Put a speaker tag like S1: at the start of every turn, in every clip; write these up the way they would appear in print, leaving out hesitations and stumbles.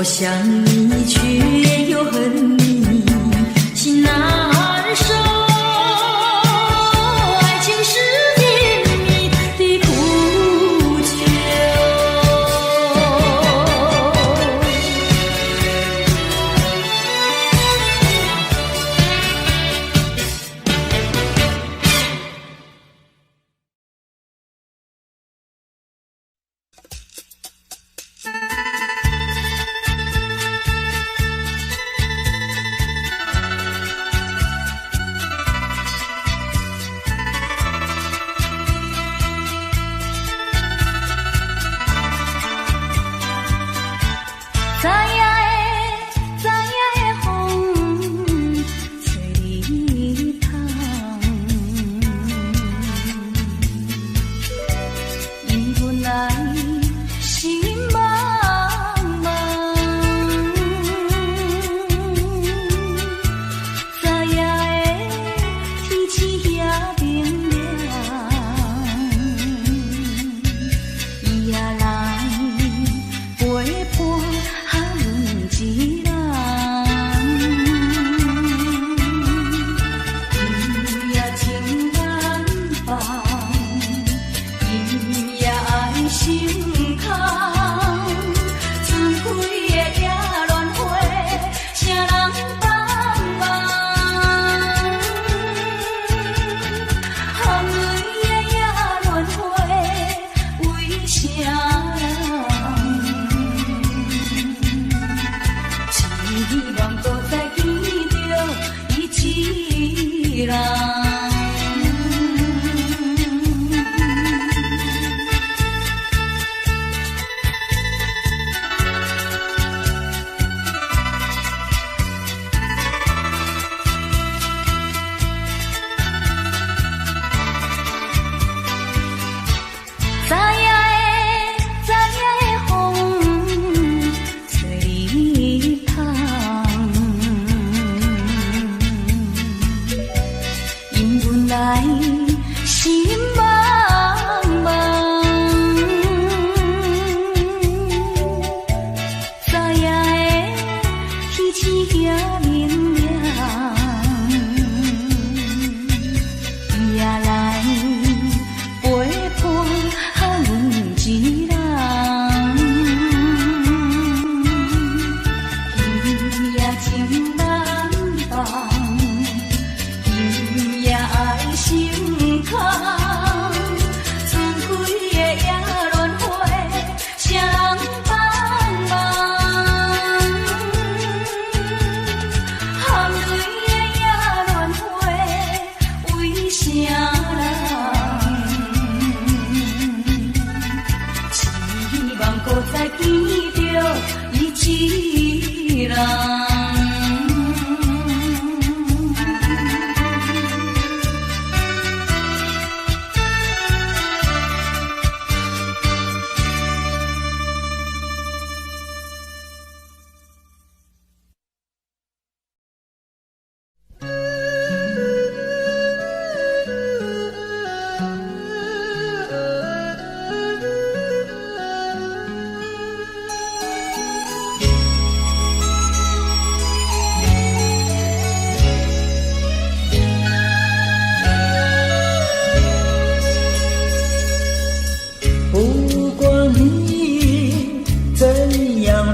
S1: 我想你却又恨你，心难受。爱情是甜蜜的苦酒。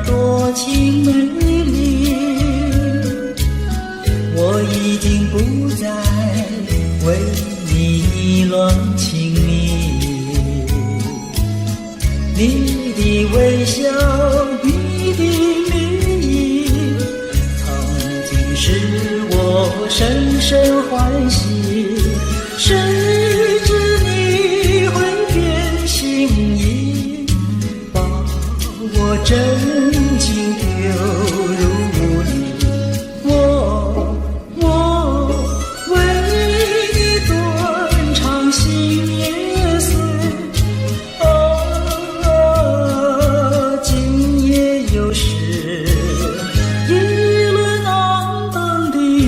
S2: 多情美丽，我已经不再为你意乱情迷。你的微笑，你的绿意，曾经使我深深欢喜。谁知你会变心意，把我真情丢入你。我为你断肠心也碎，今夜又是一轮暗淡的月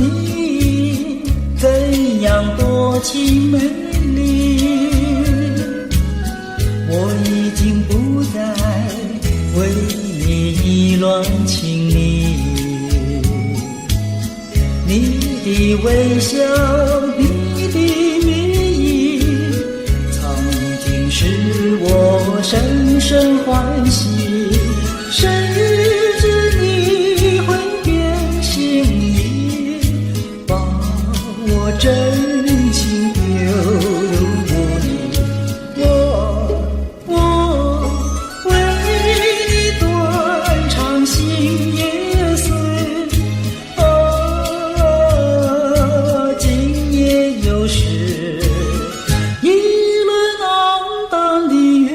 S2: 你怎样多情美丽，我已经不再为你意乱情迷。你的微笑，你的迷意，曾经使我深深欢喜。谁知你会变心意，把我真情丢无你。我为你断肠心也碎，今夜又是一轮黯淡的月。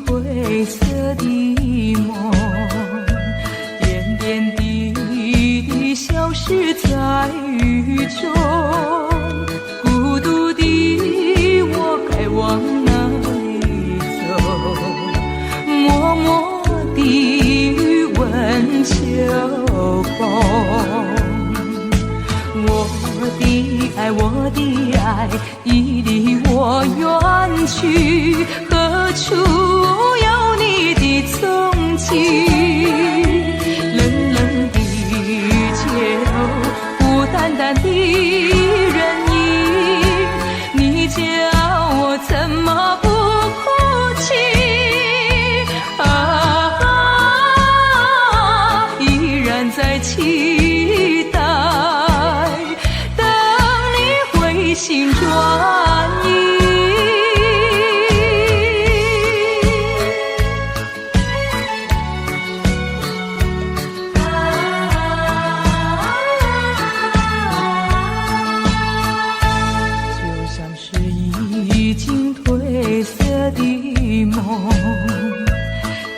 S1: 褪色的梦，点点滴滴消失在雨中。孤独的我该往哪里走？默默地问秋风。我的爱已离我远去，何处有你的踪迹？冷冷的街头，孤单单的人影，你叫我怎么不哭泣？依然在期待，等你回心转意。就像是已经褪色的梦，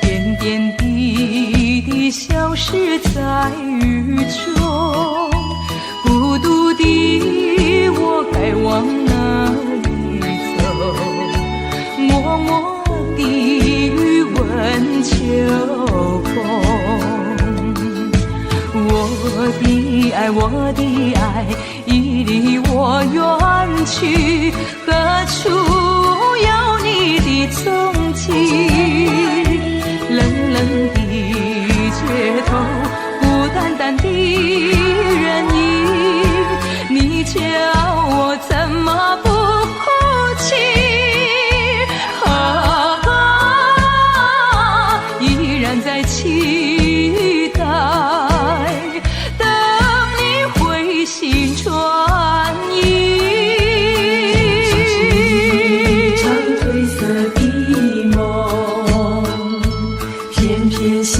S1: 点点滴滴消失在雨中。孤独的我该往哪里走？默默地问秋风。我的爱已离我远去，何处有你的踪迹？冷冷的街头，孤单单的人影，你叫我怎么不哭泣？依然在期待，等你回心转意。一场褪色的梦，偏偏消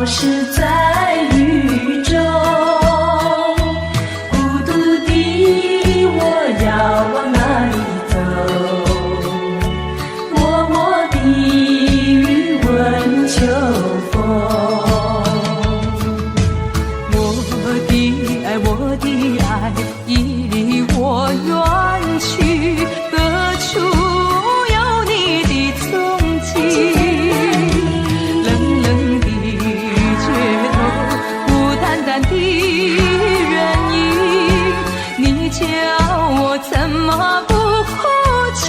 S1: 失在雨中。孤独的我要往哪里走？默默地问秋风。我的爱已离我远去，何处有你的踪迹？冷冷的街头，孤单单的人影，你叫我怎么不哭泣？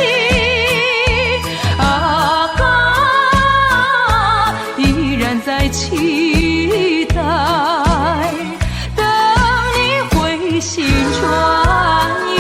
S1: 依然在期待，等你回心转意。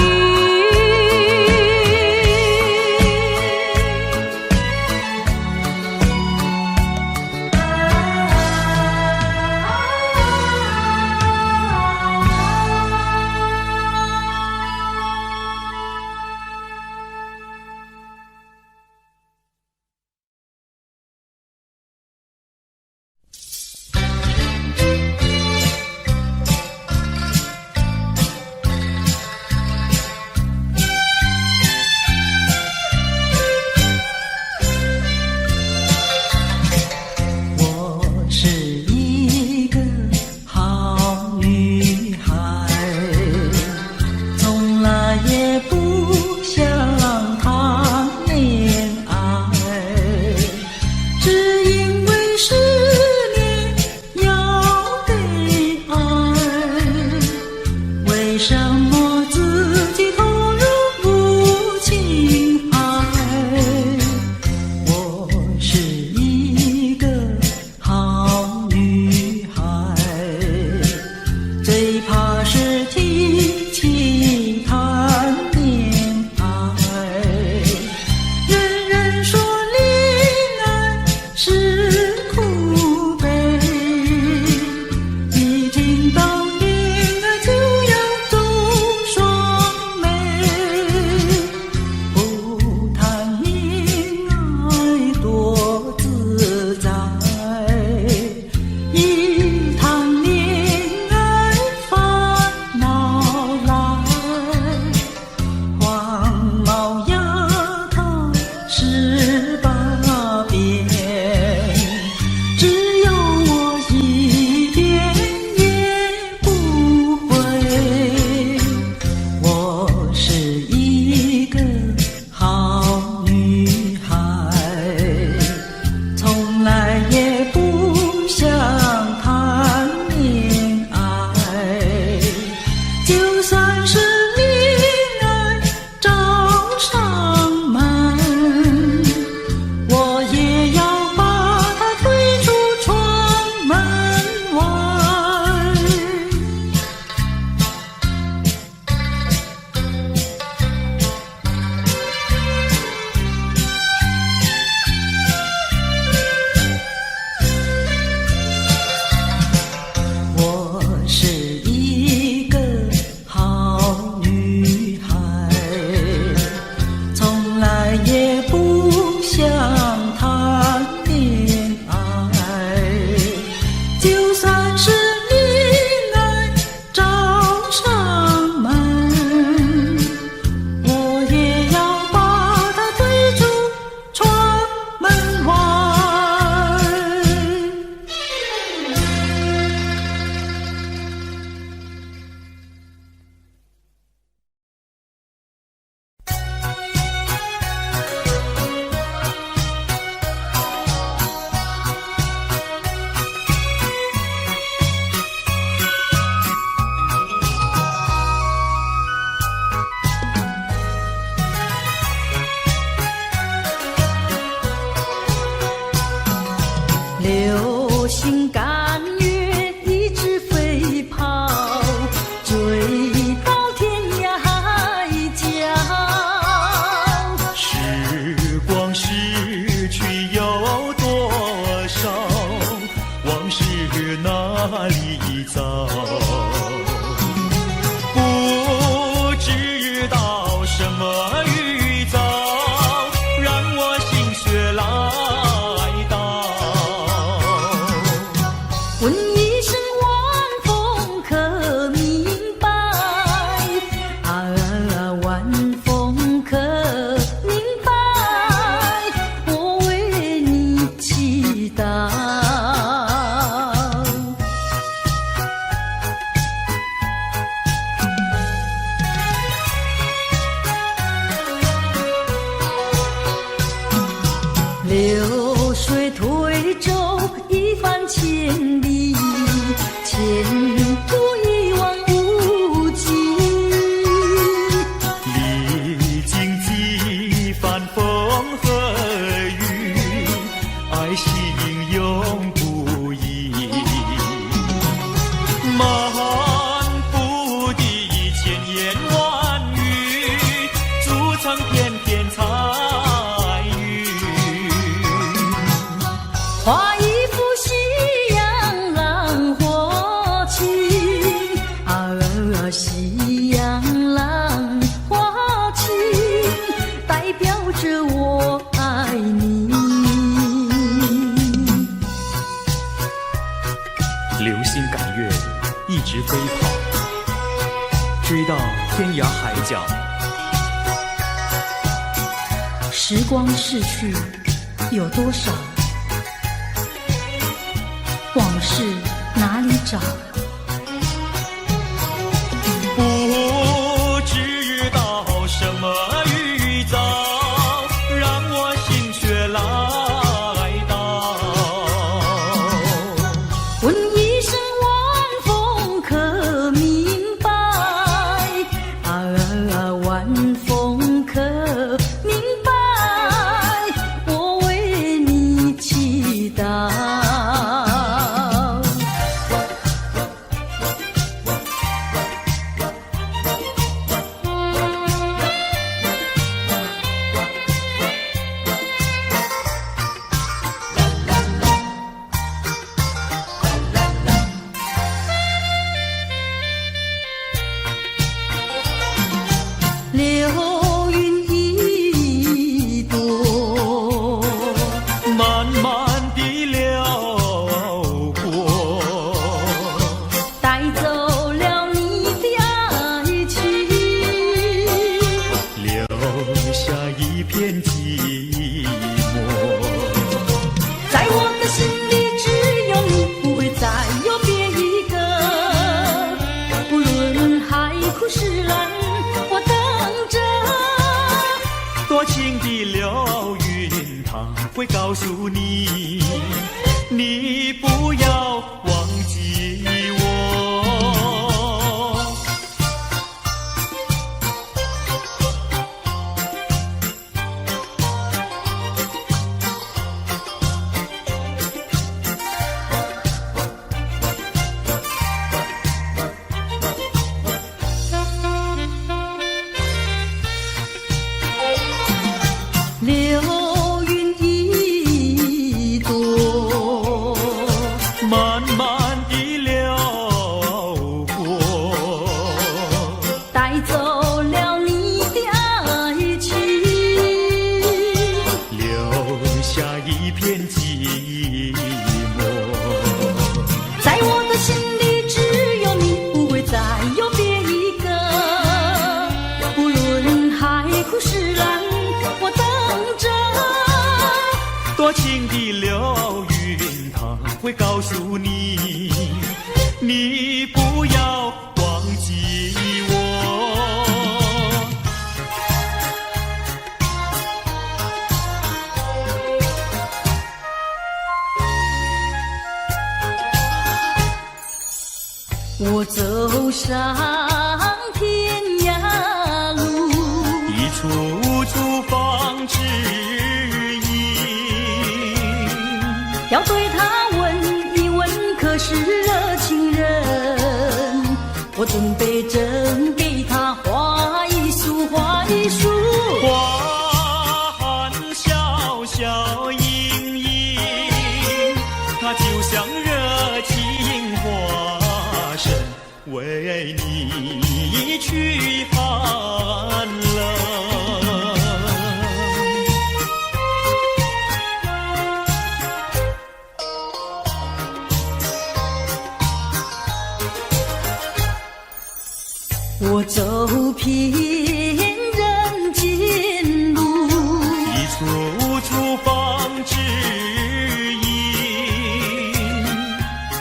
S2: 就算是你来找上门，我也要把它推出窗门外。流星赶月一直飞跑，追到天涯海角。
S3: 时光逝去有多少？往事哪里找？不知道什么预兆，让我心血来到。
S2: 问一声晚风可明白？晚风可明白？我为你祈祷。流水推舟一番千里，前途一望无际。
S3: 历经几番风和雨，爱心永不移。漫步的千言万语，筑成片片彩云。
S2: 画一幅夕阳浪花情，夕阳浪花情，代表着我爱你。
S4: 流星赶月，一直飞跑，追到天涯海角。
S2: 时光逝去有多少？往事哪里找？
S3: 不知道什么预兆，让我心血来到。
S2: 问一声晚风可明白？晚风可明白？我为你祈祷。流云一朵，
S3: 慢慢地流过，
S2: 带走了你的爱情，
S3: 留下一片寂寞。
S2: 在我的心里只有你，不会再有别一个。不论海枯石烂，我等着。
S3: 多情的流云，它会告诉你，你不要忘记我。
S2: 流云一
S3: 诉你，你不要忘记我。
S1: 我走上天涯路，
S3: 一处处放指引，
S1: 要对他问一问，可是热情人？我准备真给他画一束，画一束。
S3: 花含笑笑盈盈，它就像热情花神，为你去寒冷。
S1: 我走遍人间路，
S3: 一处处放指引，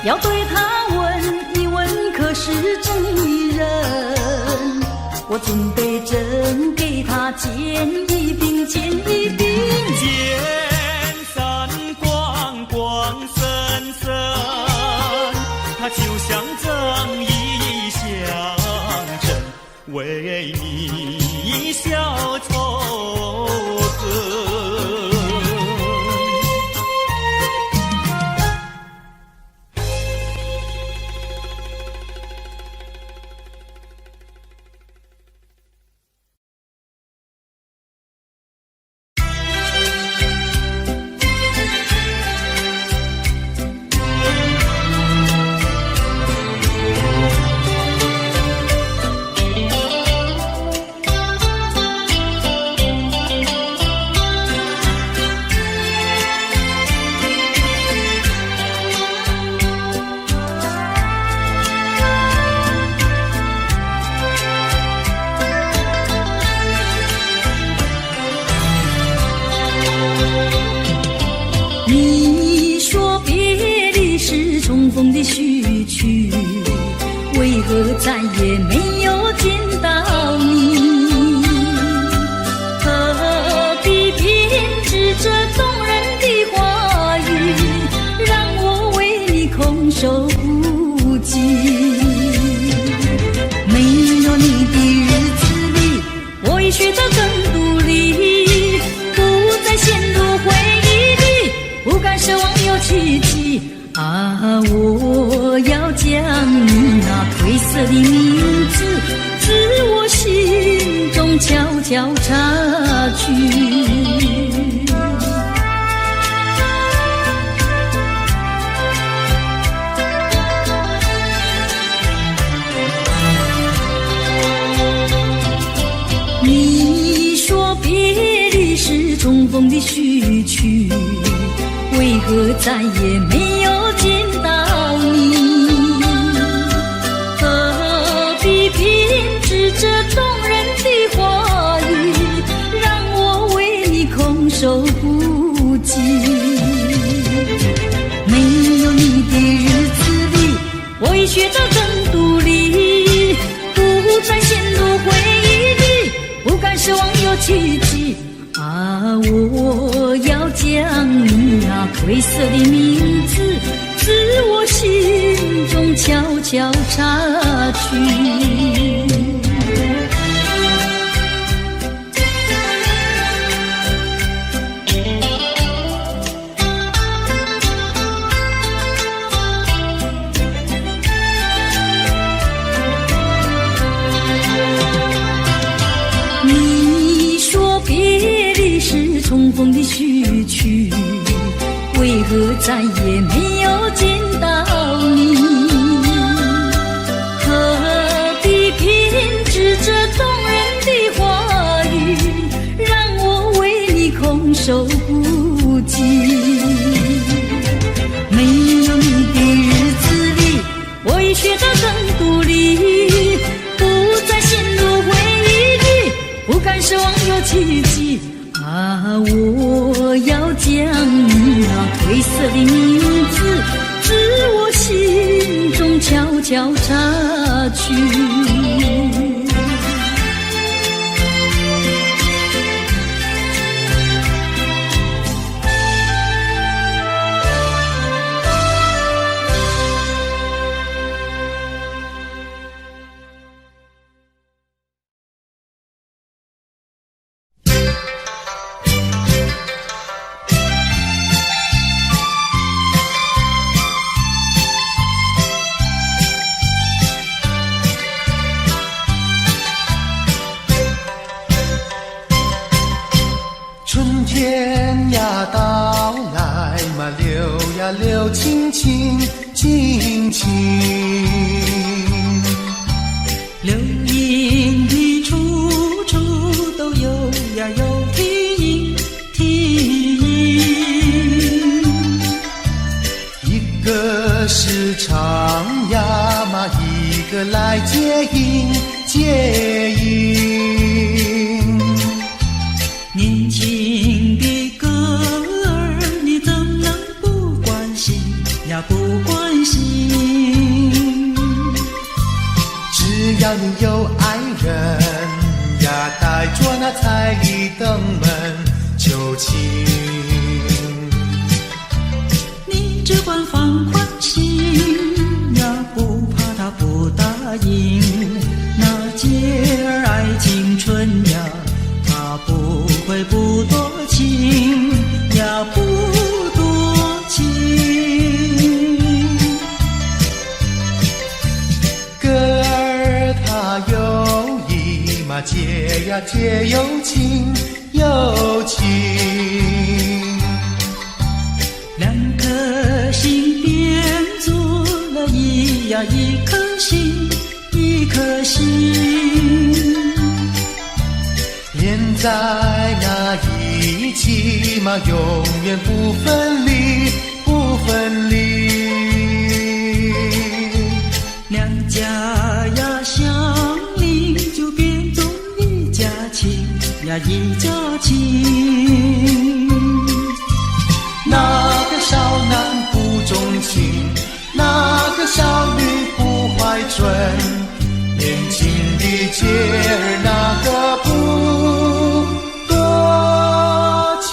S1: 要对他问一问，可是真一人？我准备真给他见一饼，见一饼。
S3: 见三光光森森，它就像正义象征，为你消仇恨。
S1: 你说别离是重逢的序曲，为何再也没有见到你？何必编织这动人的话语，让我为你空守不及？没有你的日子里，我已学得更独立，不再陷入回忆里，不敢奢望有奇迹啊！我要将你那褪色的名字，自我心中悄悄擦去。你说别离是重逢的序曲，为何再也没有见到你？何必编织这动人的话语，让我为你空守不及？没有你的日子里，我已学得更独立，不再陷入回忆里，不敢奢望有奇迹啊！我要将你那褪色的名字，自我心中悄悄擦去。你说别离是重逢的序曲，为何再也没有见到你？何必编织这动人的话语，让我为你空守不及？没有你的日子里，我已学得更独立，不再陷入回忆里，不敢奢望有奇迹啊！我要将你那褪色的名字，自
S2: 是我心中悄悄插曲。
S5: 春天呀到来嘛，流呀流，亲亲亲亲。
S2: 流萤的处处都有呀有啼音，
S5: 一个是唱呀嘛，一个来接应接应。
S2: 年轻的歌儿，你怎能不关心呀不关心？
S5: 只要你有爱人呀，带着那彩礼登门求亲。
S2: 你只管放宽心呀，不怕他不答应。那姐儿爱青春呀，他不会不多情呀，不多情。
S5: 歌儿它有意嘛，结呀结有情有情。
S2: 两颗心变作了一颗心，一颗心。
S5: 连在那一起嘛，永远不分离，不分离。
S2: 两家呀相邻，就变作一家亲呀，一家亲。
S5: 那个少男不钟情，那个少女不怀春，年轻的姐儿那个不多情。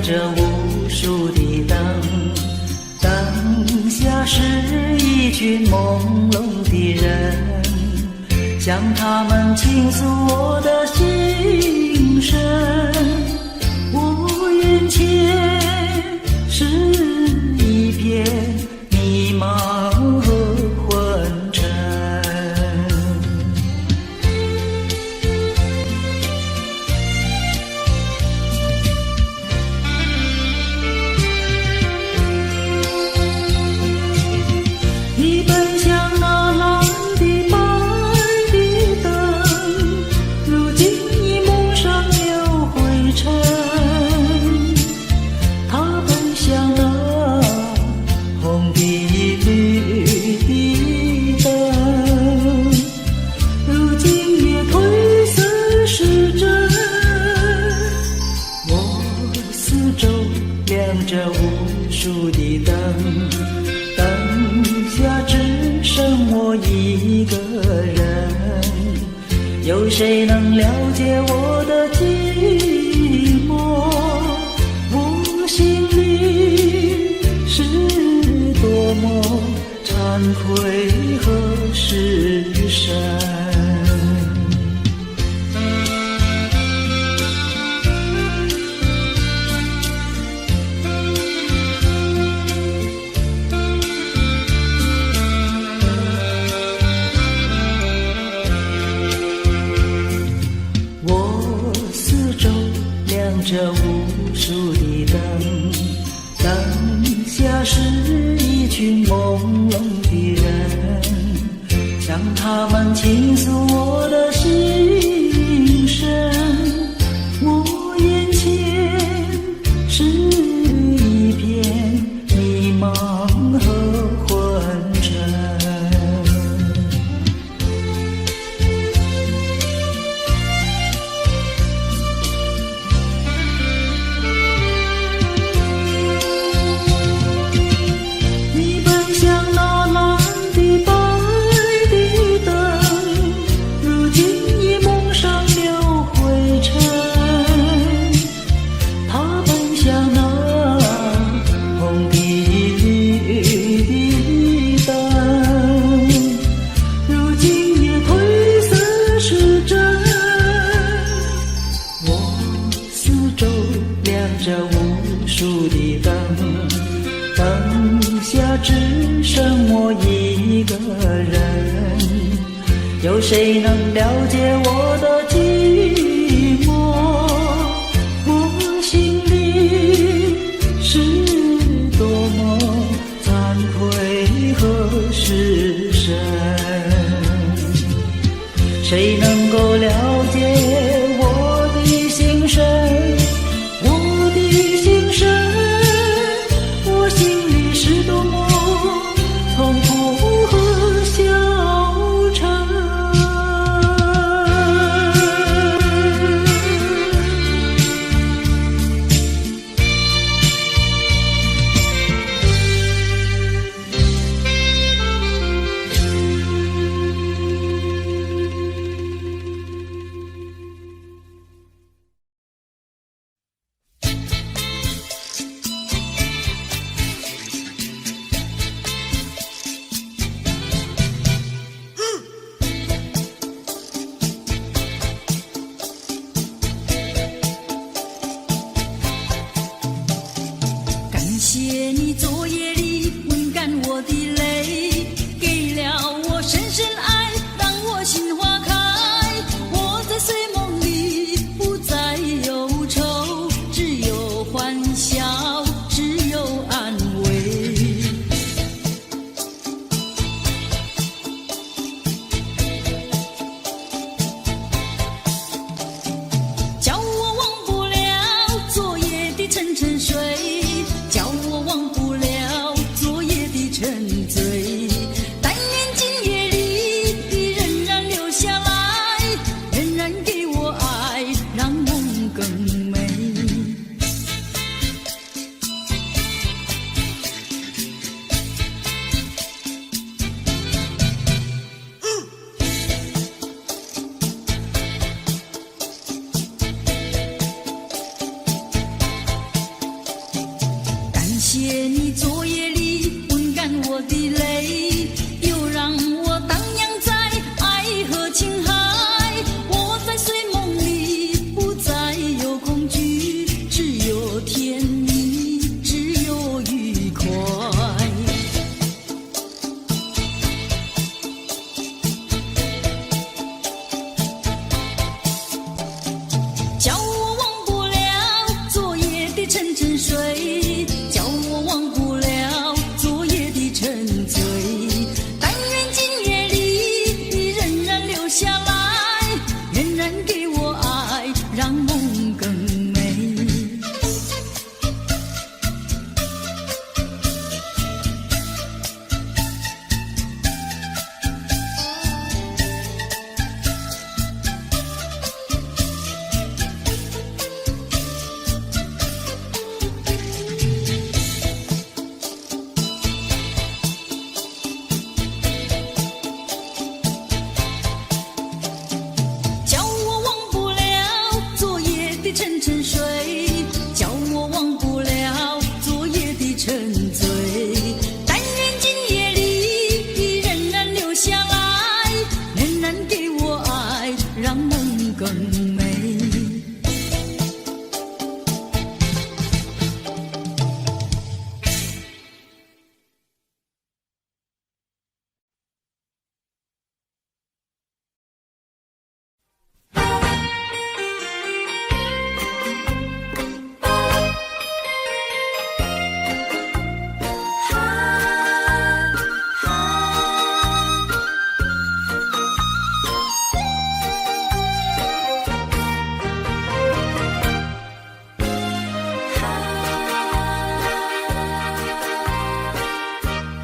S2: 着无数的灯，灯下是一群朦胧的人，向他们倾诉我的心声。我眼前是一片迷茫和昏沉。你奔向那蓝的白的灯，如今已蒙上了灰尘。他奔向那红的绿的灯，如今也褪色失真。我四周亮着无数的灯，灯下只剩我一个人，有谁能了解我的寂寞？我心里是多么惭愧和失神。亮着无数的灯，灯下是一群朦胧的人，向他们倾诉我的心声。我眼前是一片迷茫和昏沉。着无数的灯，灯下只剩我一个人，有谁能了解我的寂寞？我心里是多么惭愧和失神，谁能够了解我的心声？我心里是多么痛苦和消沉。
S6: 叫我忘不了昨夜的沉沉睡，叫我忘不了昨夜的沉醉。但愿今夜里你仍然留下来，仍然给我爱，让梦更美。叫我忘不了昨夜的沉沉睡，叫我忘不了昨夜的沉醉。但愿今夜里你仍然留下来，仍然给我爱，让梦更美。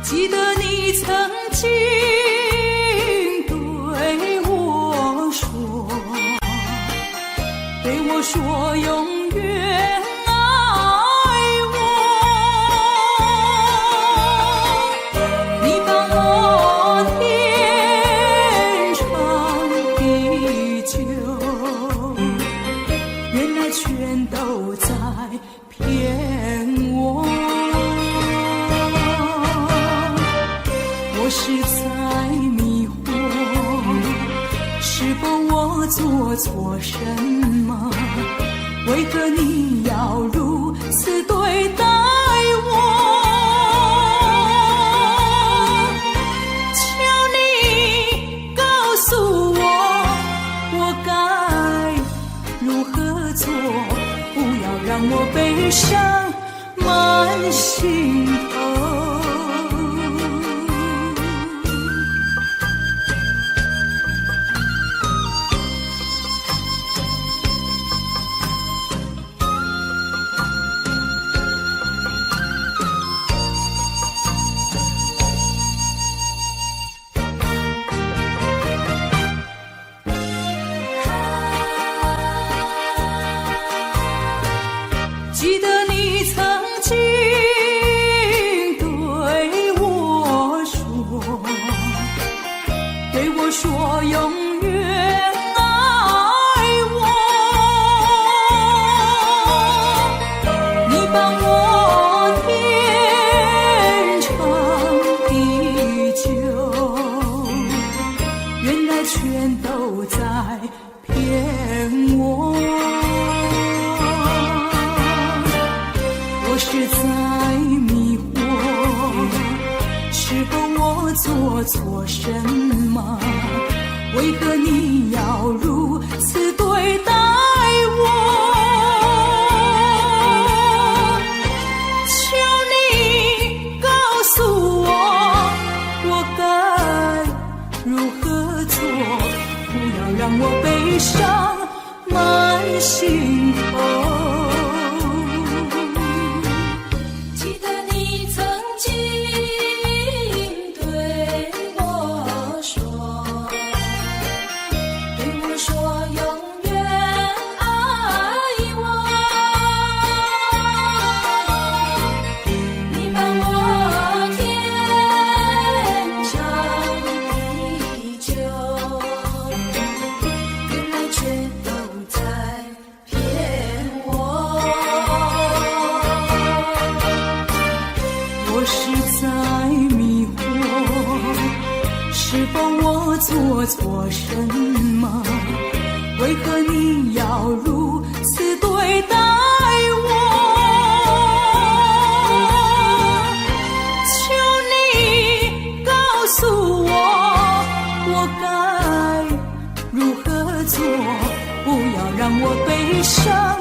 S1: 记得你曾经对我说永远爱我，你把我天长地久，原来全都在骗我。我是在迷惑，是否我做错什么？为何你要如此对待我？求你告诉我，我该如何做？不要让我悲伤满心头。记得你曾经对我说永远爱我，你把我天长地久，原来全都在骗我。我是在迷惑，是否我做错什么？为何你要如此对待我？求你告诉我，我该如何做？不要让我悲伤满心头。是否我做错什么？为何你要如此对待我？求你告诉我，我该如何做？不要让让我悲伤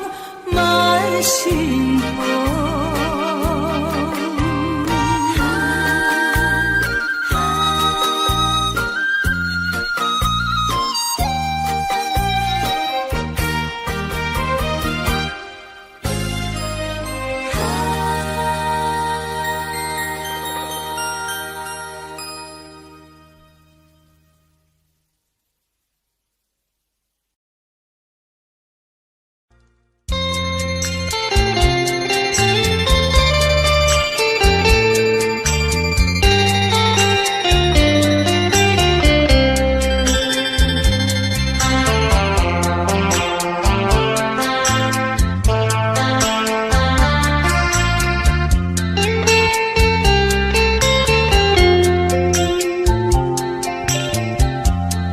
S1: 满心头。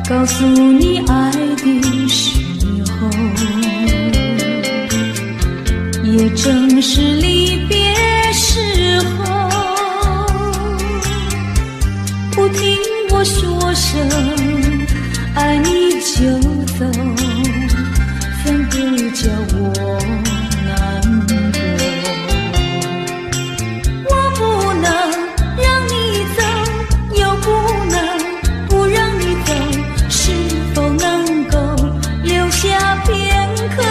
S6: 告诉你爱的时候，也正是离别时候。不听我说声爱你就走，反而叫我难过。我不能让你走，又不能不让你走，是否能够留下片刻，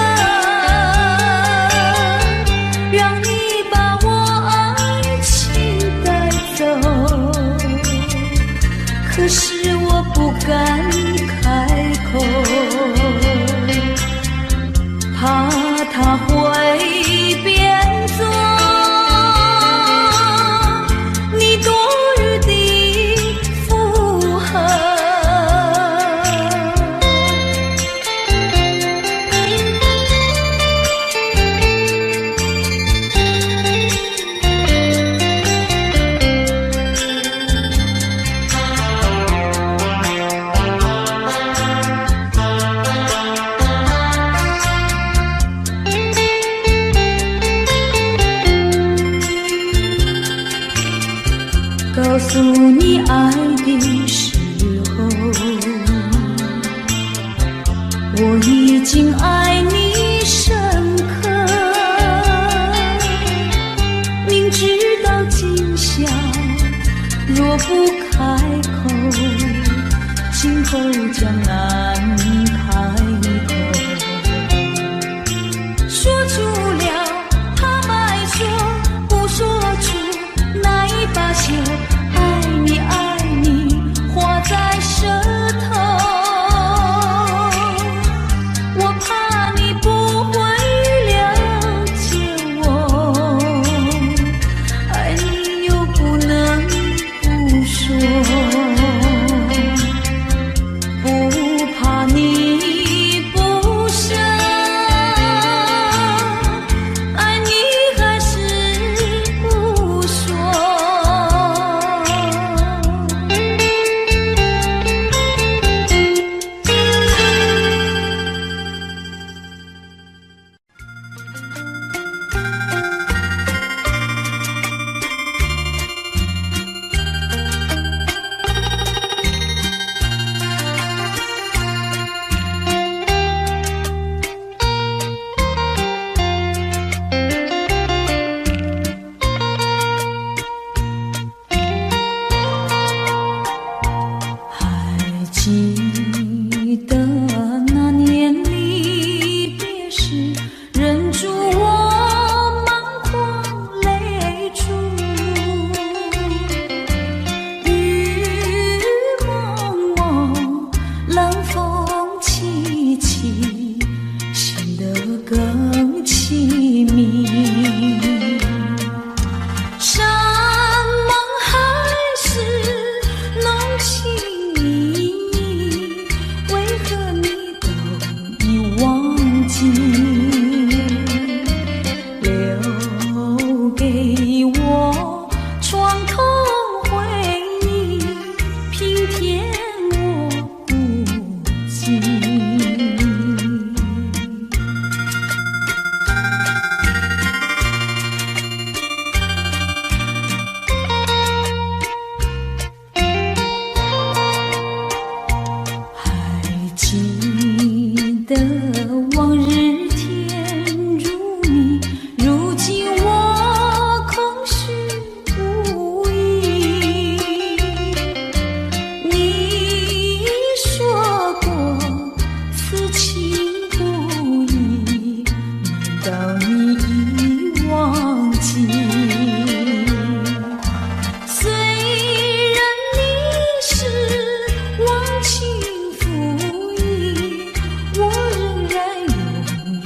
S6: 让你把我爱情带走？可是我不敢开口。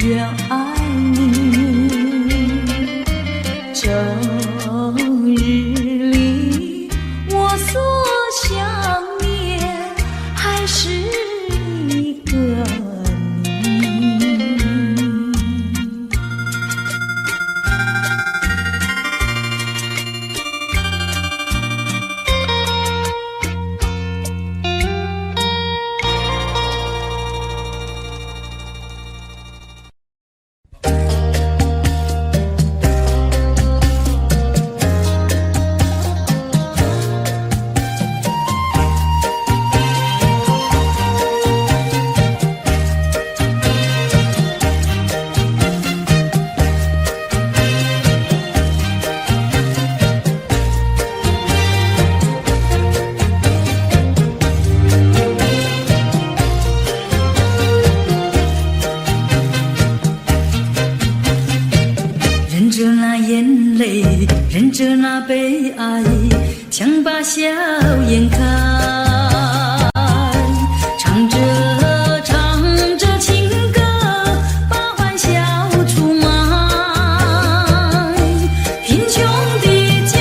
S1: 愿爱你。这日里我所想念还是一个你。
S6: 忍着那眼泪，忍着那悲哀，强把笑颜开，唱着唱着情歌，把欢笑出卖。贫穷的家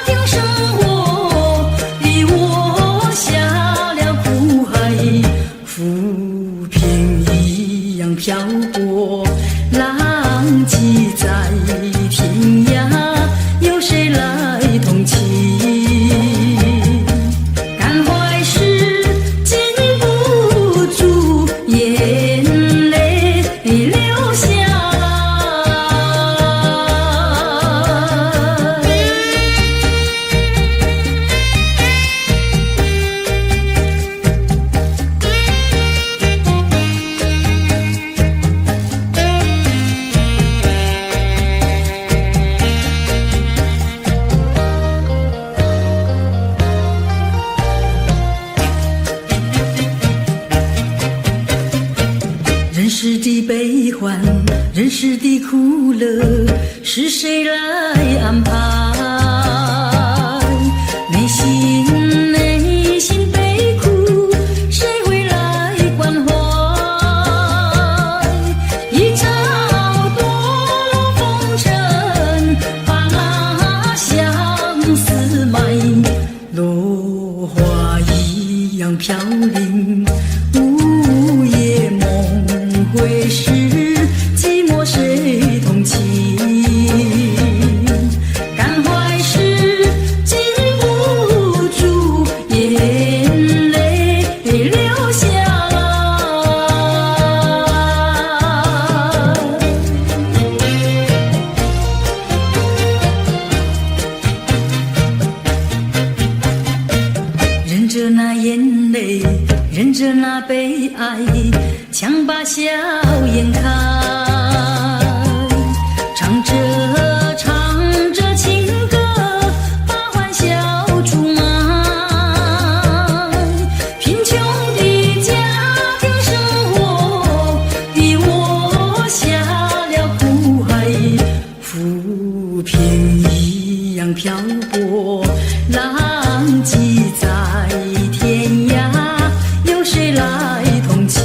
S6: 庭生活逼我下了苦海，浮萍一样漂泊，浪迹在天涯，有谁来同情？感怀时禁不住眼泪流下人世的悲欢，人世的苦乐，是谁来安排？内心悲苦，谁会来关怀？一朝堕落风尘，把那相思埋，落花一样飘零，午夜梦回时，寂寞谁同情？感怀时禁不住眼泪流下。忍着那眼泪，忍着那悲哀，强把笑颜开，唱着唱着情歌，把欢笑出卖。贫穷的家庭生活逼我下了苦海，浮萍一样漂泊，浪迹在天涯，有谁来同情？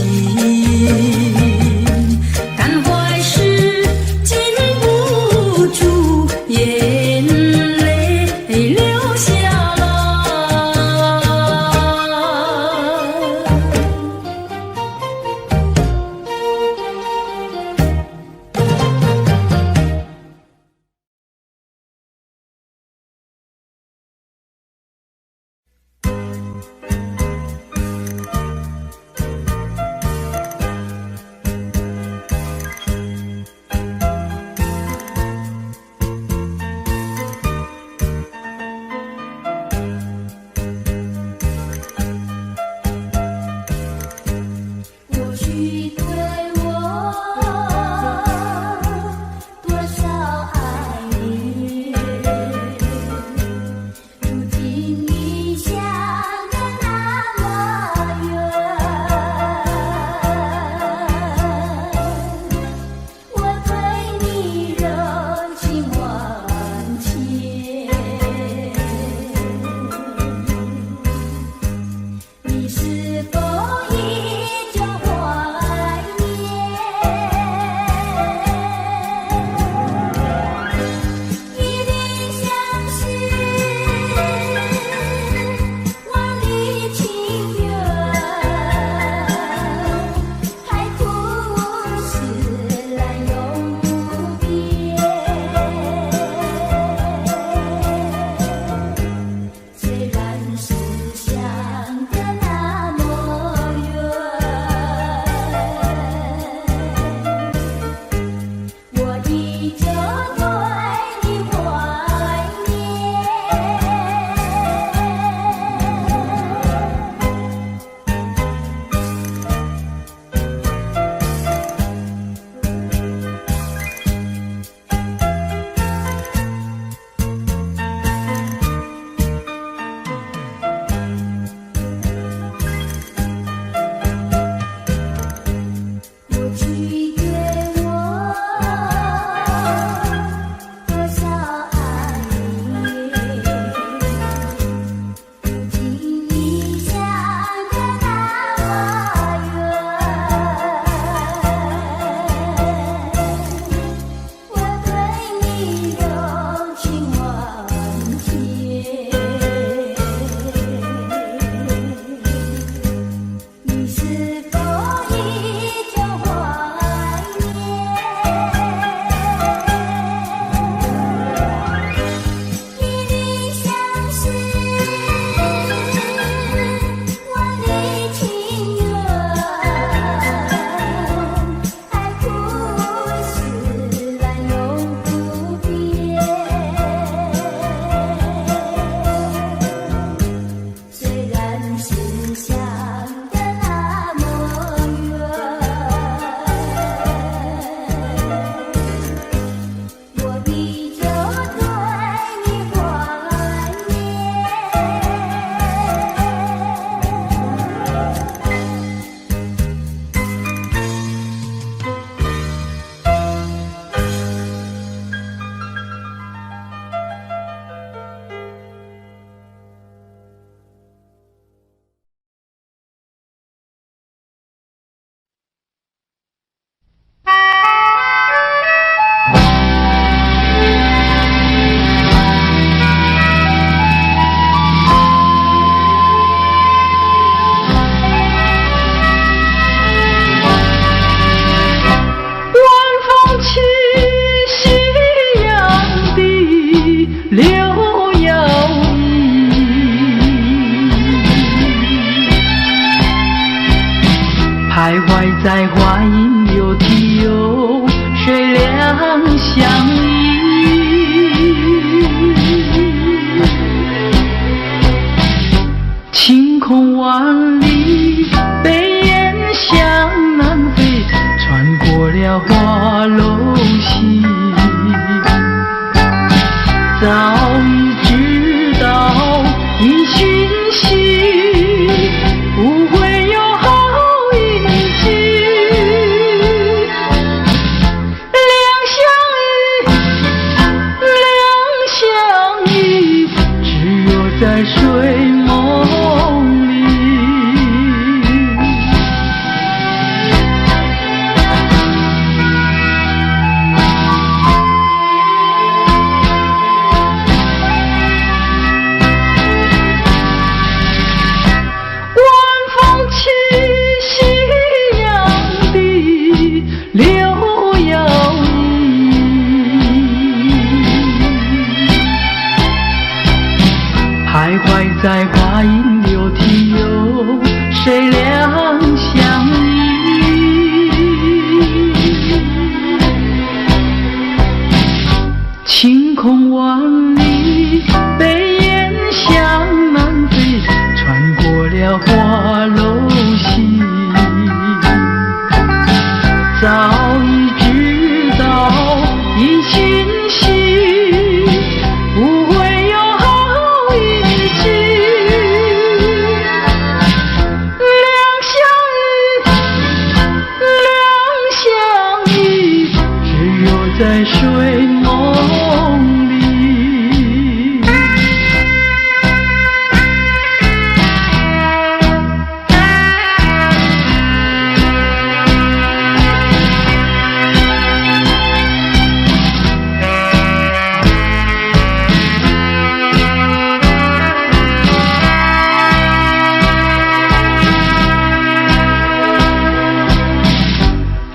S2: 在睡梦里。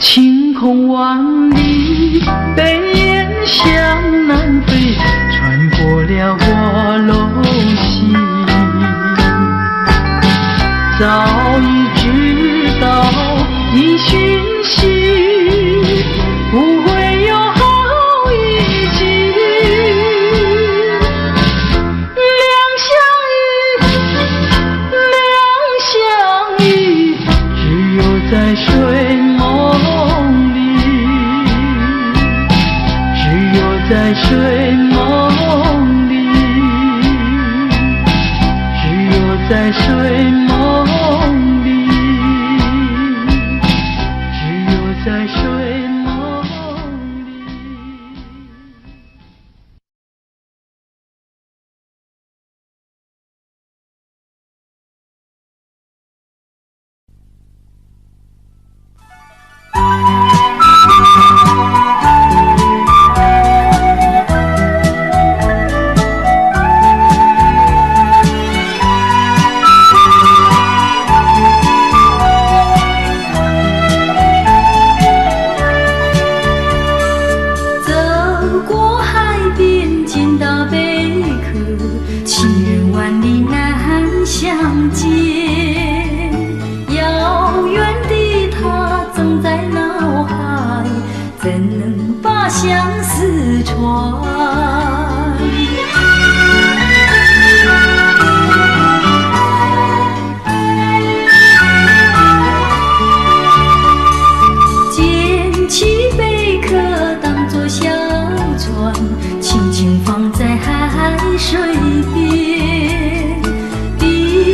S2: 晴空万里，北雁向南飞，穿过了过楼溪。早已知道你讯息，不会有好一季。两相依，只有在睡梦。在睡梦里，只有在睡梦里，只有在睡梦里。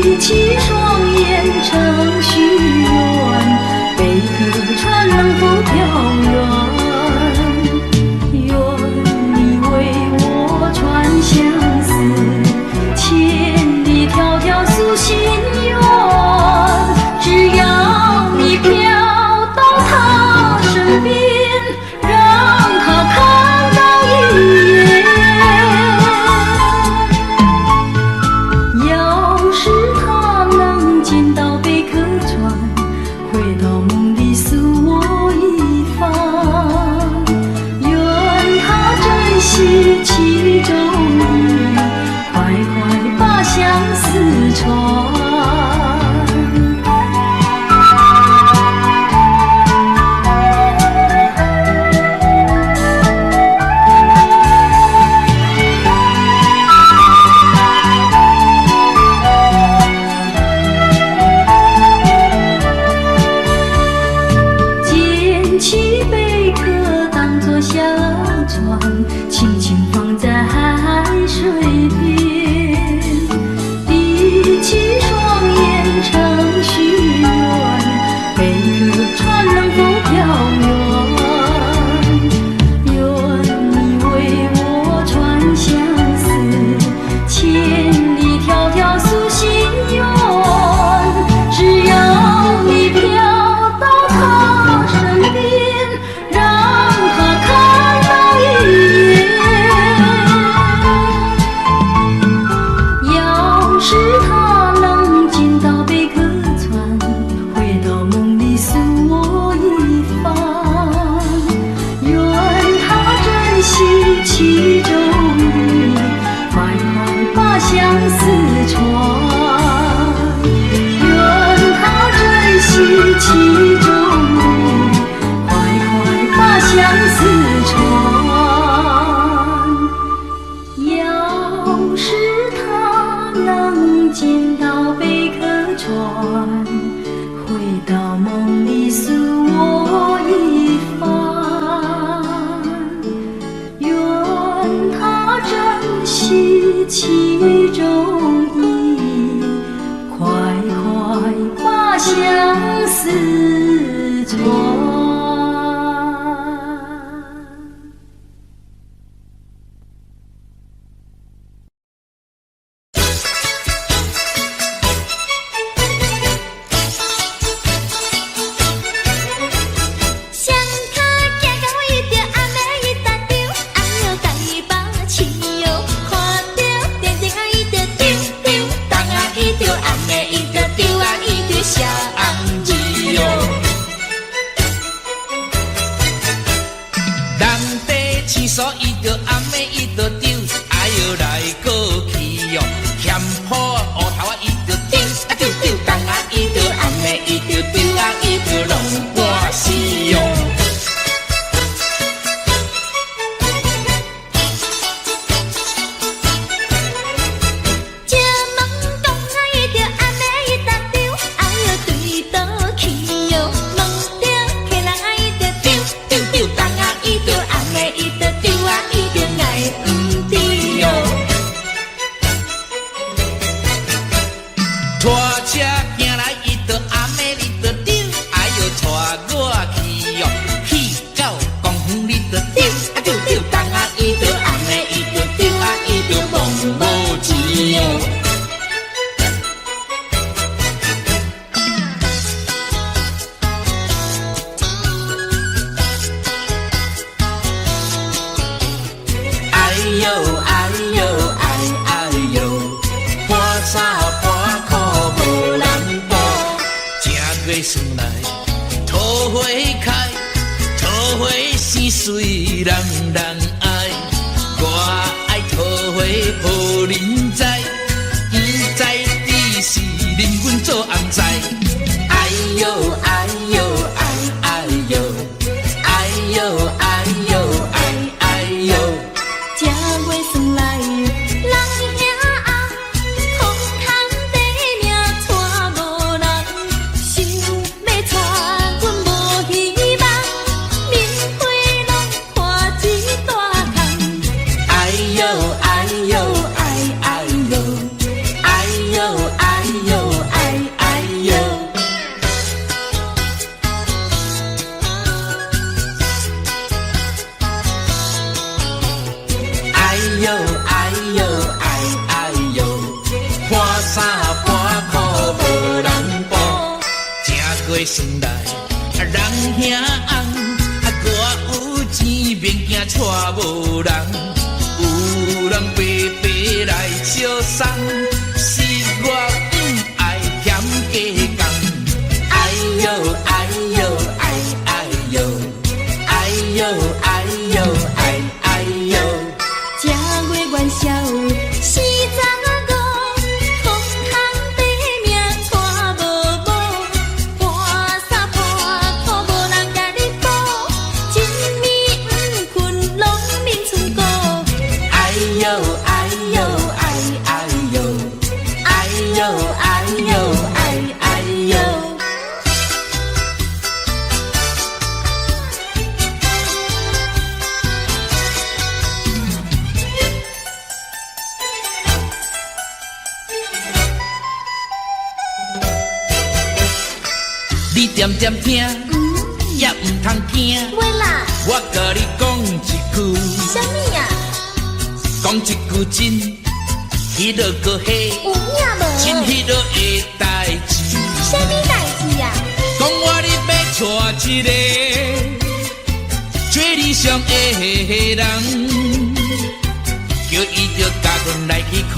S2: 其中意，快快把相思传。
S7: 天数伊着暗暝伊着丢，哎哟来过去哟，嫌破乌头啊伊着丢啊丢丢，冬啊伊着暗暝伊着丢啊伊着拢半死哟。虽人人爱，我爱桃花予人知，不知只是恁阮做红菜。哎呦哎呦哎哎呦，哎呦哎呦哎哎呦，
S6: 这月算来人兄红，空空地命带无人，想要带阮无希望。
S7: 算来人兄红，我有钱免惊带无人，有人白白来相送，是我不爱嫌加工。哎呦哎呦哎哎呦，哎呦哎呦哎哎呦，
S6: 这月元宵是十五，空空地命带无某。
S7: 你点点听，也唔通惊。
S6: 喂啦，
S7: 我甲你讲一句，
S6: 啥物啊？
S7: 讲一句真，迄落个嘿，
S6: 有影无？
S7: 真迄落的代志。
S6: 啥物代志啊？
S7: 讲我你要娶一个最理想的人，叫伊着甲阮来去看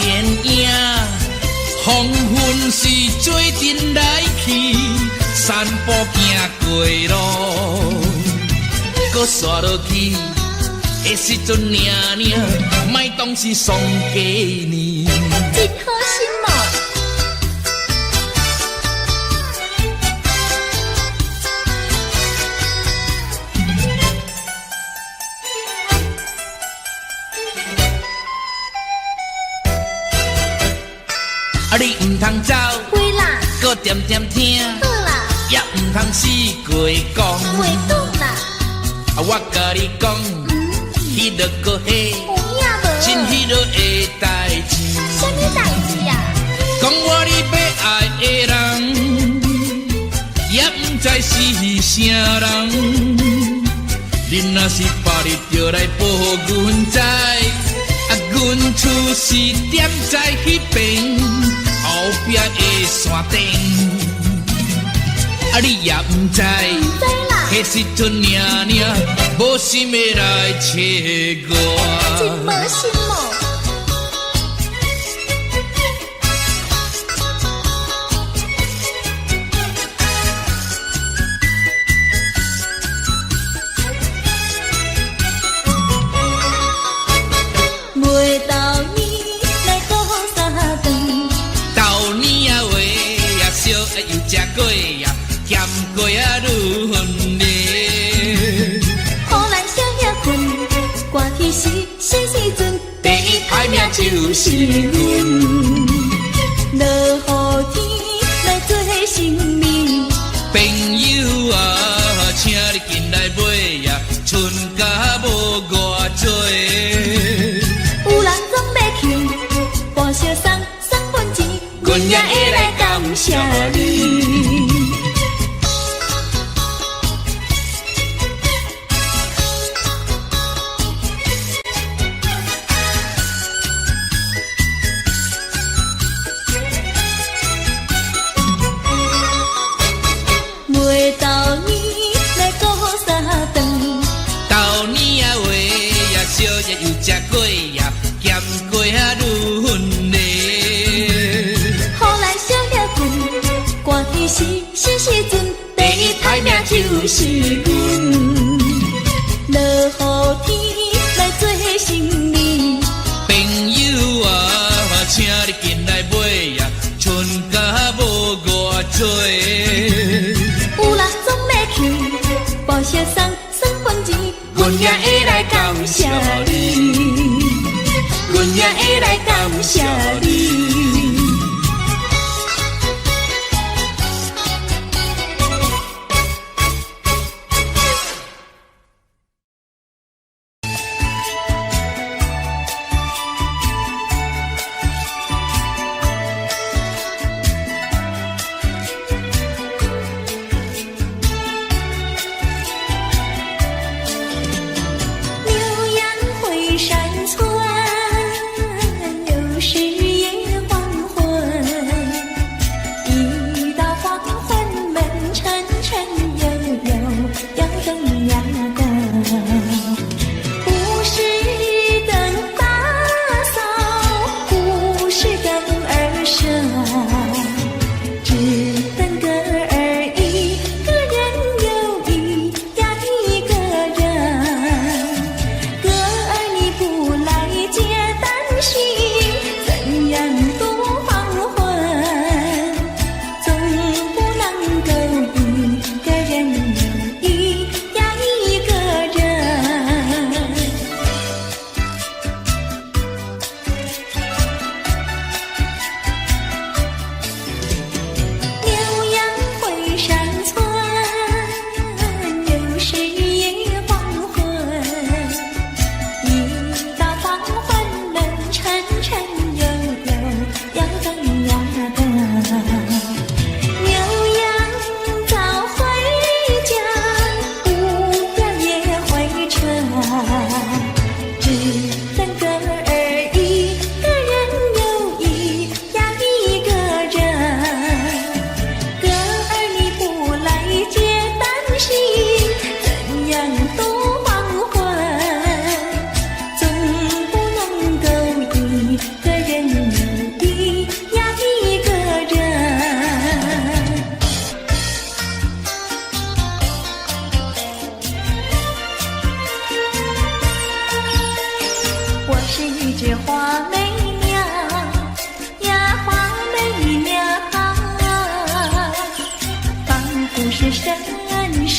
S7: 电影。黄昏时做阵来去，散步行过路，搁刷落去的时阵，领领，莫当是送给你。
S6: 真好心哦！
S7: 啊，你唔通走，
S6: 会啦，
S7: 搁点点听，
S6: 好啦，
S7: 也唔通死过讲。
S6: 袂讲啦，
S7: 啊，我甲你讲，迄落个嘿，
S6: 有影无？
S7: 真迄落的代志。
S6: 啥物代志啊？
S7: 讲我你要爱的人，也唔知是啥人。恁若是别日就来报阮知，啊，阮厝是点在迄边后壁的山顶。啊，你也唔知，
S6: 知啦，
S7: 迄时阵领领，无心要来找我。
S6: 真无心哦。
S7: 果呀，咸果啊愈芬丽。
S6: 予咱少爷困，寒天时阵，第一排名就是阮。落雨天来做新年，
S7: 朋友啊，请你进来买呀，春假无偌多。
S6: 有人总要去，半小送份钱，阮也会来感谢你。每到年来过三顿，
S7: 到年啊话呀，少爷又食过呀，咸过啊愈芬丽。
S6: 予咱少爷困，寒天时阵，第一排名就是阮。落雨天来做新年，
S7: 朋友啊，请你进来买呀，春假无偌多。
S6: 有人总要去，报销送份钱，阮也会来感谢你，阮也会来感谢你。牛羊回山村，又是夜黄昏。一到黄昏，门沉沉，悠悠，要灯呀灯。不是灯打扫，不是灯儿射，只等个儿一个人又一呀一个人。哥儿你不来接，担心怎样度黄昏？总不能够一个人又一呀一个人。牛羊回山村，又是夜黄昏。一到黄昏，门沉沉，悠悠，要灯呀灯。牛羊早回家，不要也回城，只等个儿一个人又一呀一个人。哥儿你不来接，担心怎样度黄昏？总不能够一个人又一呀一个人。我是一只花媚鸟呀，花媚鸟，仿佛是身上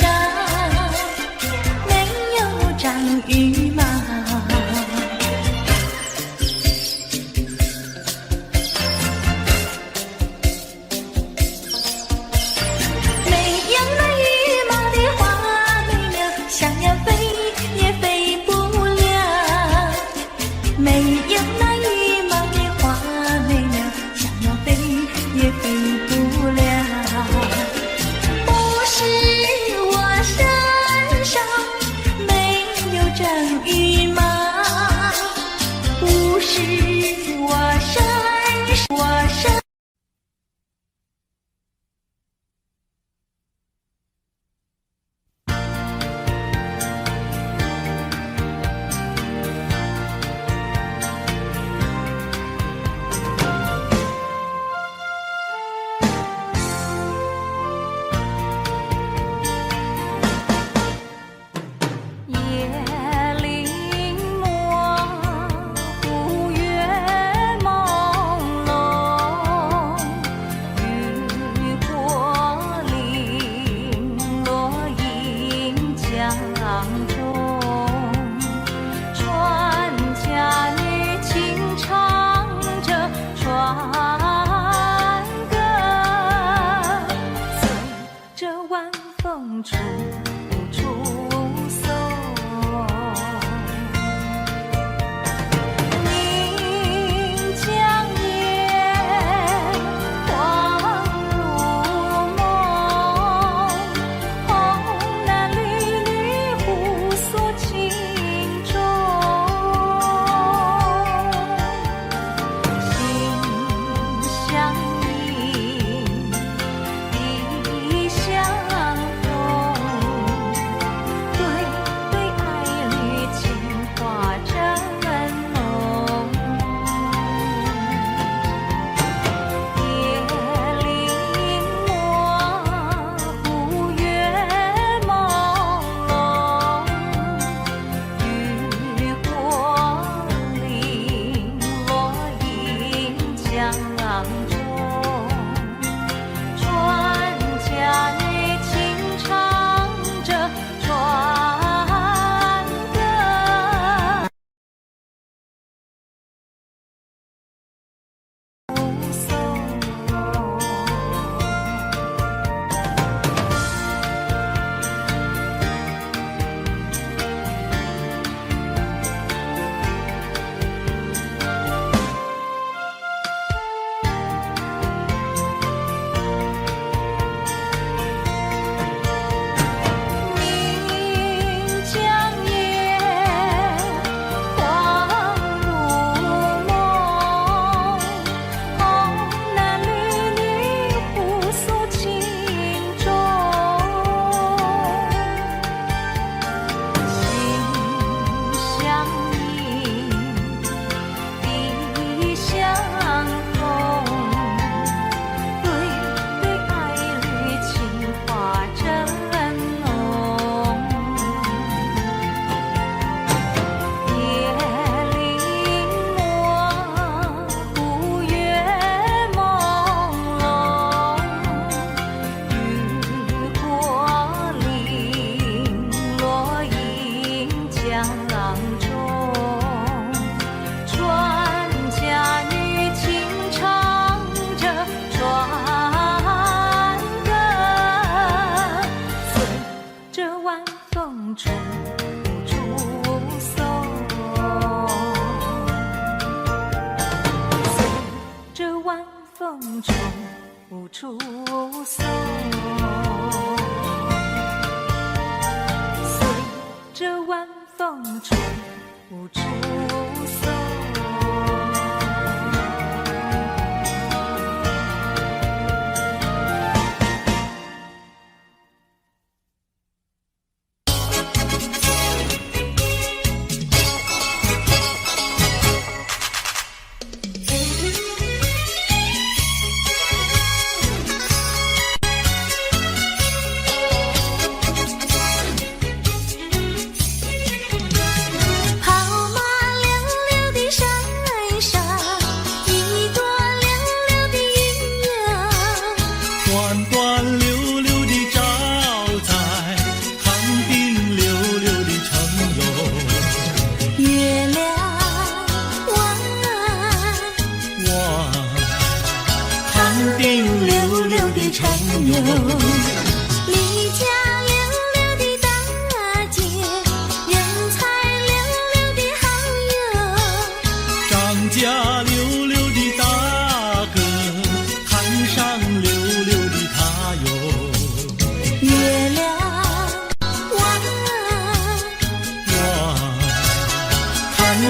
S6: 没有长羽毛。没有那羽毛的花媚鸟，想要飞也飞不了。没有那羽毛的花媚鸟，想要飞也飞不了。不是我身上没有长羽毛，不是我身。
S1: 夜临模糊，月朦胧，渔火风吹不出所。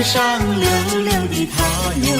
S2: 上溜溜的他哟。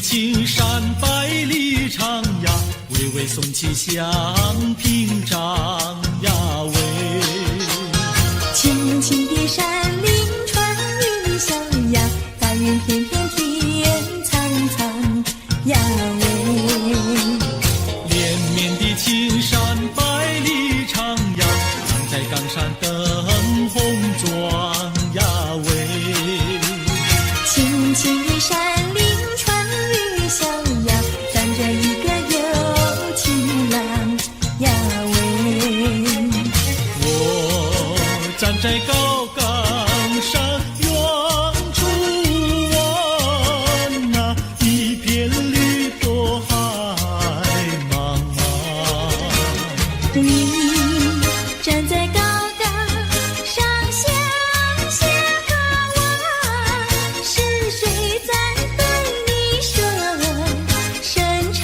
S3: 青山百里长呀，巍巍耸起像屏障呀喂。
S6: 青青的山林穿云霄呀，大云片片天苍苍呀喂。
S3: 连绵的青山百里长呀，在高岗上，远处望那一片绿波海茫茫。
S6: 你站在高岗上，向下眺望，是谁在对你说声长？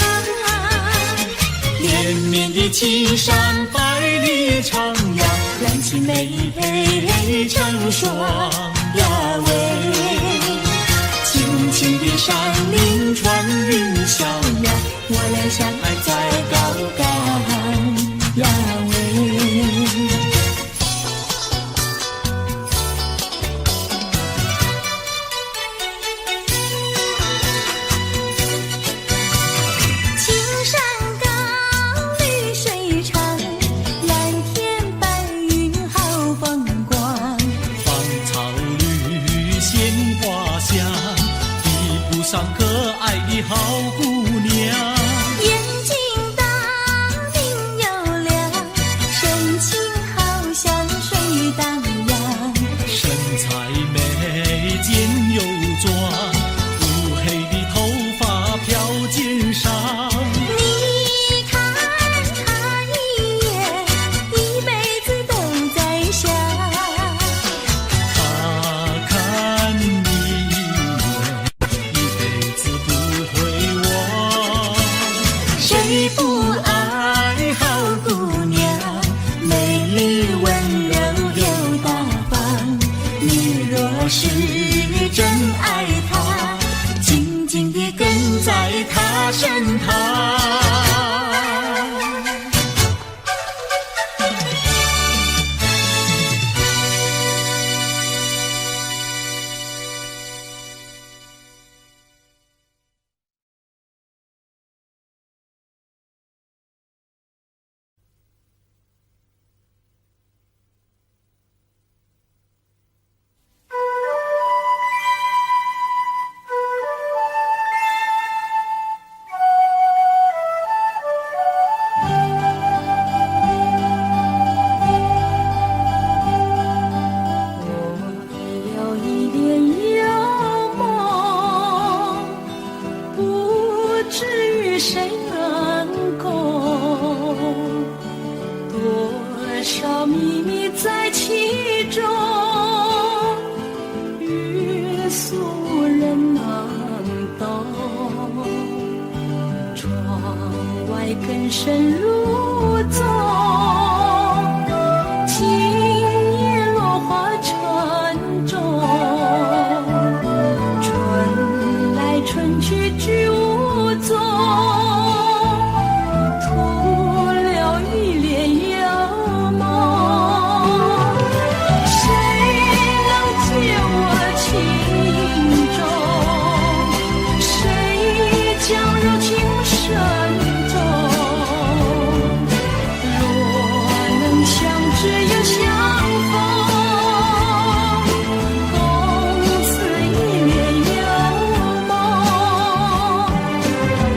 S3: 连绵的青山百里徜徉，
S6: 蓝旗美成双呀喂，
S3: 轻轻的山林穿云霄呀，
S6: 我俩相爱在高岗呀喂。青山高，绿水长，蓝天白云好风光。
S3: 芳草绿鲜花香，一步上可爱的好姑娘。
S6: 眼睛大明又亮，神情好像水荡漾。
S3: 身材美健又壮，乌黑的头发飘肩上。
S6: 你看他一眼，一辈子都在想。
S3: 他看你一眼，一辈子不会忘。
S6: 谁不爱好姑娘？美丽温柔又大方。你若是真爱她，紧紧地跟在她身旁。
S1: 更深入踪，今夜落花沉重，春来春去居无踪，徒留一帘幽梦。谁能解我情衷？谁将柔情深？只有相逢，共此一帘幽梦。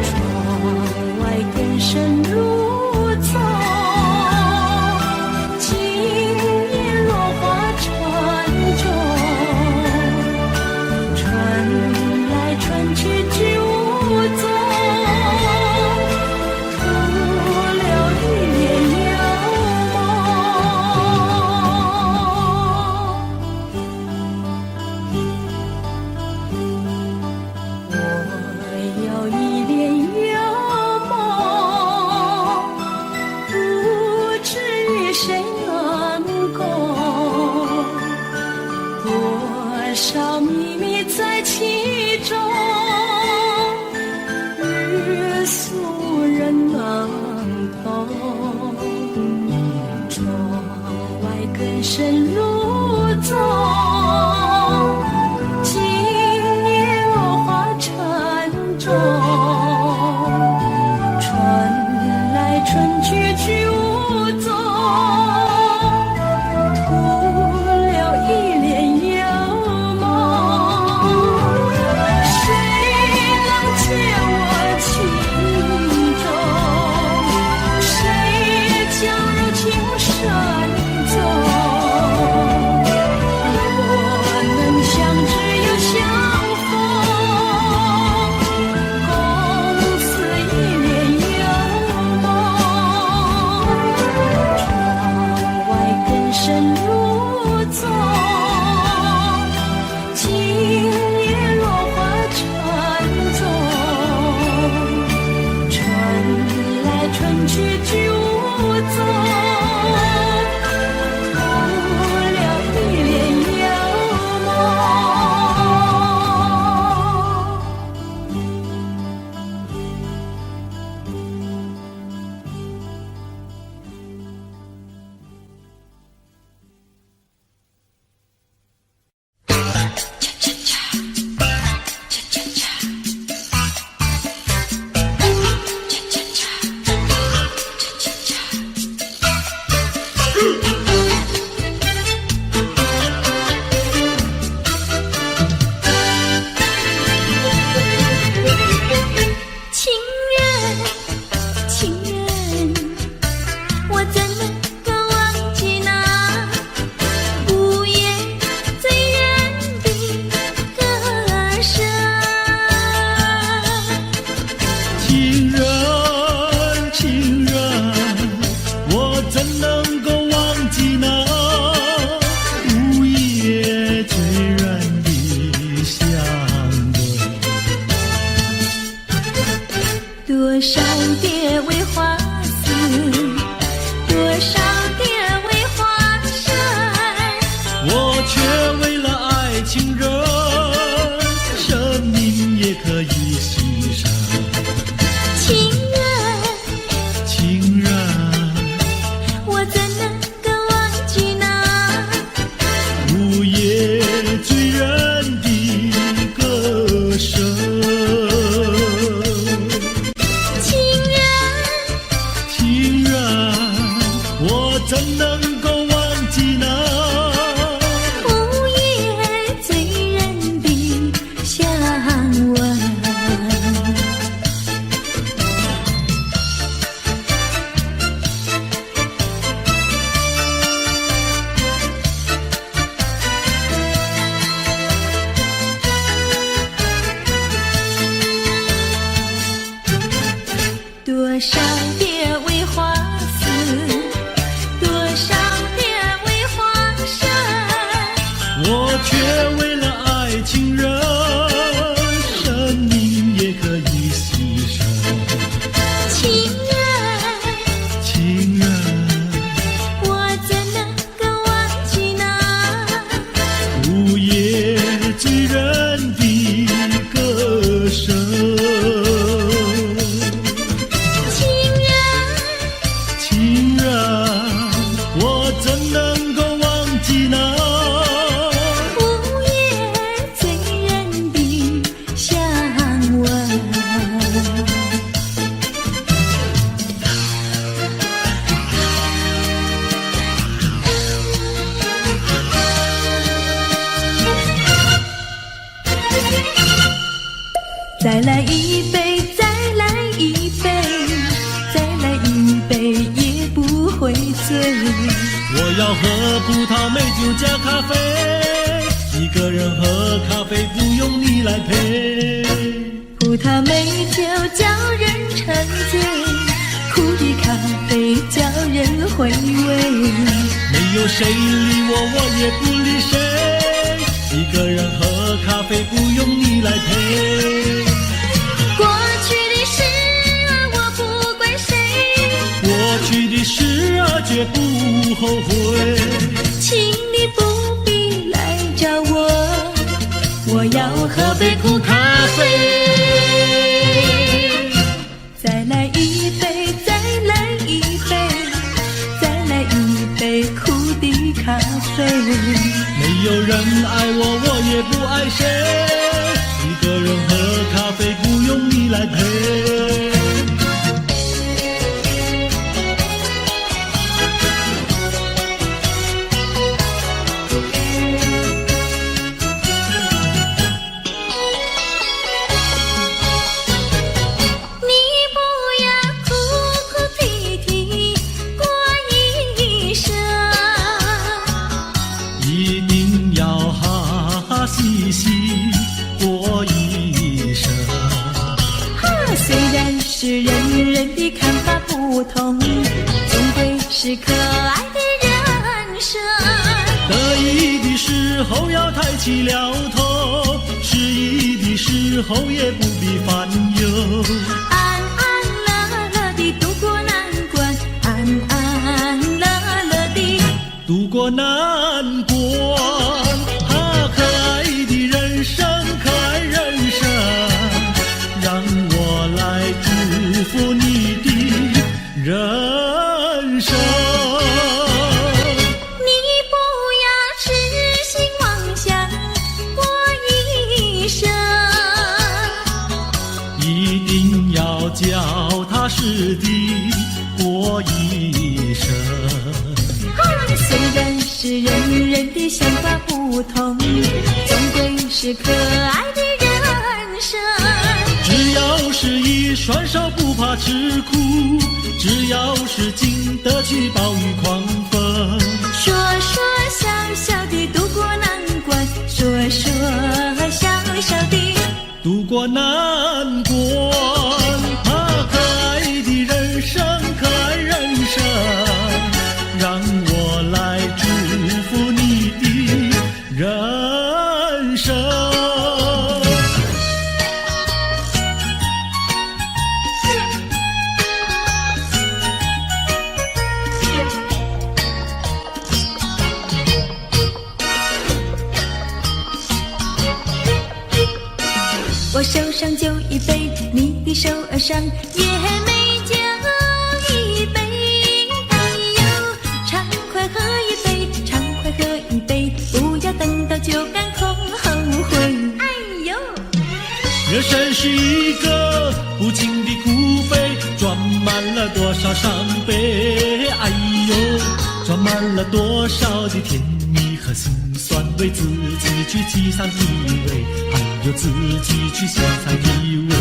S1: 窗外更深入踪，今夜落花沉重，春来春去居无踪。少秘密在其中，日宿人能懂。窗外更深入踪，今夜落花沉重，春来春去居无踪。将柔情深踪。多少蝶为花死，多少蝶为花生，
S3: 我却为了爱情人，生命也可以牺牲。
S1: 情人，
S3: 情人，
S1: 我怎能够忘记那
S3: 午夜醉人的歌声？怎能够忘记那
S1: 午夜醉人的香吻？多少蝶为花死，
S3: 我却为了爱情人，生命也可以牺牲。
S1: 情人，
S3: 情人，
S1: 我怎能够忘记那
S3: 午夜醉人的歌声？
S1: 情人，
S3: 情人，我怎能够忘记那
S1: 再来一杯，再来一杯，再来一杯也不会醉。
S3: 我要喝葡萄美酒加咖啡，一个人喝咖啡不用你来陪。
S1: 葡萄美酒叫人沉醉，苦的咖啡叫人回味。
S3: 没有谁理我，我也不理谁，一个人喝咖啡不用你来陪。
S1: 过去的事儿我不怪谁，
S3: 过去的事啊绝不后悔，
S1: 请你不必来找我，我要喝杯苦咖啡。再来一杯，再来一杯，再来一杯苦的咖啡。
S3: 没有人爱我，我也不爱谁，一个人喝咖啡不用你来陪。细细过一生，
S1: 虽然是人人的看法不同，总归是可爱的人生。
S3: 得意的时候要抬起了头，失意的时候也不必烦忧。
S1: 安安乐乐地度过难关，安安乐乐地
S3: 度过难关。可爱的人生，可爱人生，让我来祝福你的人生。
S1: 你不要痴心妄想过一生，
S3: 一定要脚踏实地过一生。
S6: 是人人的想法不同，总归是可爱的人生。
S3: 只要是一双手不怕吃苦，只要是经得起暴雨狂风。
S6: 说说笑笑地度过难关，说说笑笑地
S3: 渡过难关，可爱的人生，可爱人生，让我来祝福你的人生。
S6: 我手上就一杯，你的手儿上也没酒一杯。哎呦，畅快喝一杯，畅快喝一杯，不要等到酒干空后悔。哎呦，
S3: 人生是一个无尽的苦悲，装满了多少伤悲。哎呦，装满了多少的甜蜜和辛酸，为自己去沏上一杯，还有自己去欣赏一味。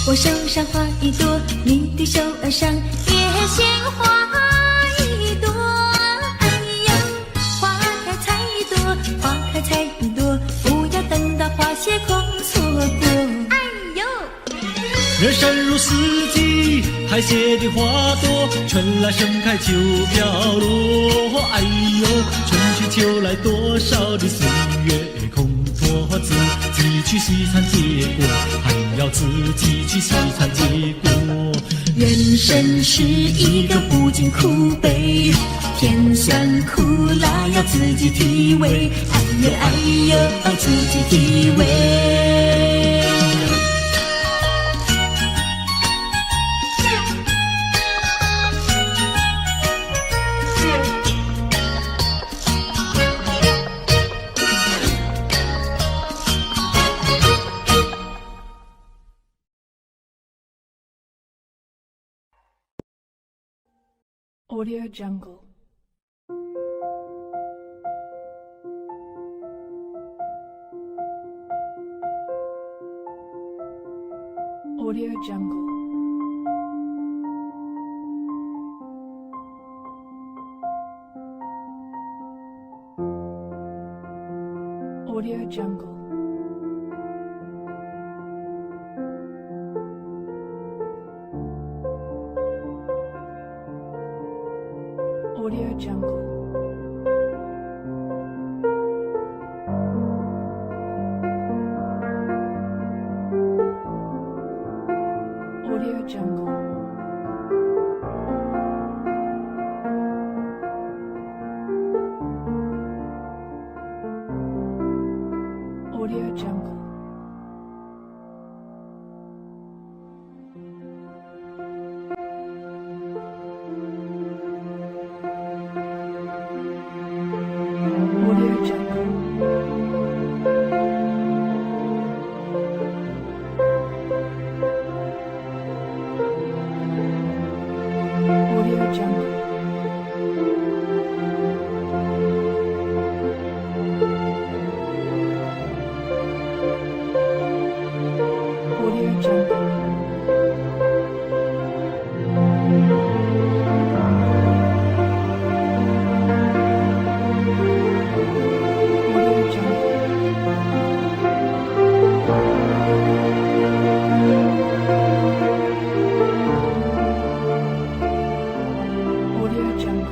S6: 我手上花一朵，你的手儿上也鲜花一朵。哎呦，花开采一朵，花开采一朵，不要等到花谢空错过。哎呦，
S3: 人生如四季，开谢的花朵，春来盛开秋飘落。哎呦，春去秋来，多少的岁月空托，自己去细尝结果，还要自己去细尝结果。
S6: 人生是一个不尽苦悲，甜酸苦辣要自己体味。哎呦哎呦，自己体味。
S1: Audio Jungle. Audio Jungle. Audio Jungle. Audio Jungle. Audio Jungle. Audio Jungle. Audio Jungle. Audio Jungle. Audio Jungle. Audio Jungle. Audio Jungle.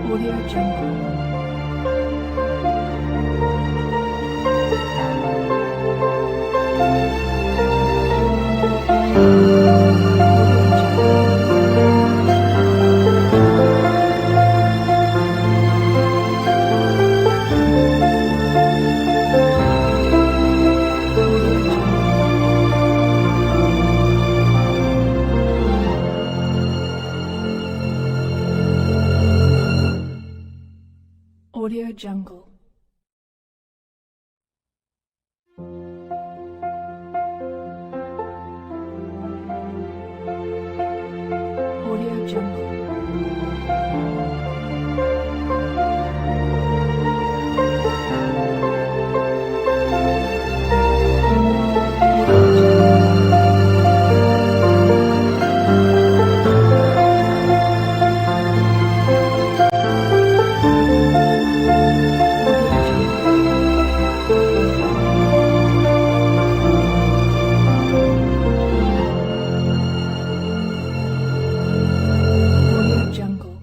S1: Audio Jungle. Audio jungle.